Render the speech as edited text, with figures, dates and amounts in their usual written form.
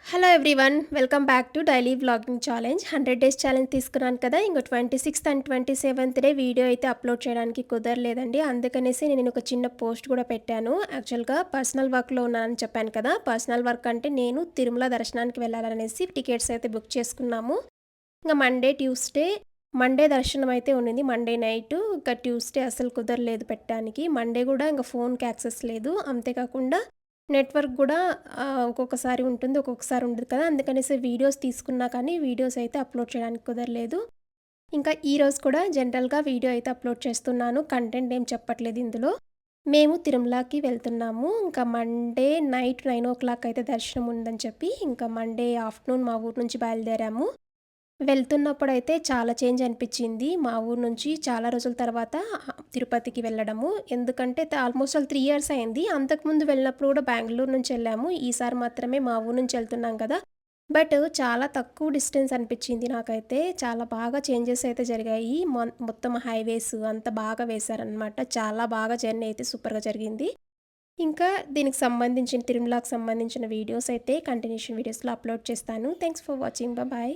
Hello everyone welcome back to daily vlogging challenge 100 days challenge తీసుకున్నాను కదా ఇంకో 26th and 27th day video అయితే upload చేయడానికి కుదరలేదండి. అందుకనేసి నేను ఒక చిన్న పోస్ట్ కూడా పెట్టాను. యాక్చువల్గా పర్సనల్ వర్క్లో ఉన్నానని చెప్పాను కదా. పర్సనల్ వర్క్ అంటే నేను తిరుమల దర్శనానికి వెళ్ళాలనేసి టికెట్స్ అయితే బుక్ చేసుకున్నాము. ఇంకా మండే దర్శనం అయితే ఉండింది. మండే నైట్ ఇంకా ట్యూస్డే అసలు కుదరలేదు పెట్టడానికి. మండే కూడా ఇంకా ఫోన్కి యాక్సెస్ లేదు. అంతేకాకుండా నెట్వర్క్ గూడా ఒక్కొక్కసారి ఉంటుంది, ఒక్కొక్కసారి ఉండదు కదా. అందుకనేసి వీడియోస్ తీసుకున్నా కానీ వీడియోస్ అయితే అప్లోడ్ చేయడానికి కుదరలేదు. ఇంకా ఈరోజు కూడా జనరల్‌గా వీడియో అయితే అప్లోడ్ చేస్తున్నాను. కంటెంట్ ఏం చెప్పట్లేదు ఇందులో. మేము తిరుమలకి వెళ్తున్నాము. ఇంకా మండే నైట్ 9:00 అయితే దర్శనం ఉందని చెప్పి, ఇంకా మండే ఆఫ్టర్‌నూన్ మా ఊరు నుంచి బయలుదేరాము. వెళ్తున్నప్పుడైతే చాలా చేంజ్ అనిపిచ్చింది. మా ఊరు నుంచి చాలా రోజుల తర్వాత తిరుపతికి వెళ్ళడము. ఎందుకంటే ఆల్మోస్ట్ 3 ఇయర్స్ అయింది. అంతకుముందు వెళ్ళినప్పుడు కూడా బెంగుళూరు నుంచి వెళ్ళాము. ఈసారి మాత్రమే మా ఊరు నుంచి వెళ్తున్నాం కదా! బట్ చాలా తక్కువ డిస్టెన్స్ అనిపిచ్చింది నాకైతే. చాలా బాగా చేంజెస్ అయితే జరిగాయి. మొత్తం హైవేస్ అంతా బాగా వేశారనమాట. చాలా బాగా జర్నీ అయితే సూపర్‌గా జరిగింది. ఇంకా దీనికి సంబంధించిన తిరుమలకి సంబంధించిన వీడియోస్ అయితే కంటిన్యూషన్ వీడియోస్‌లో అప్లోడ్ చేస్తాను. Thanks for watching. బాయ్.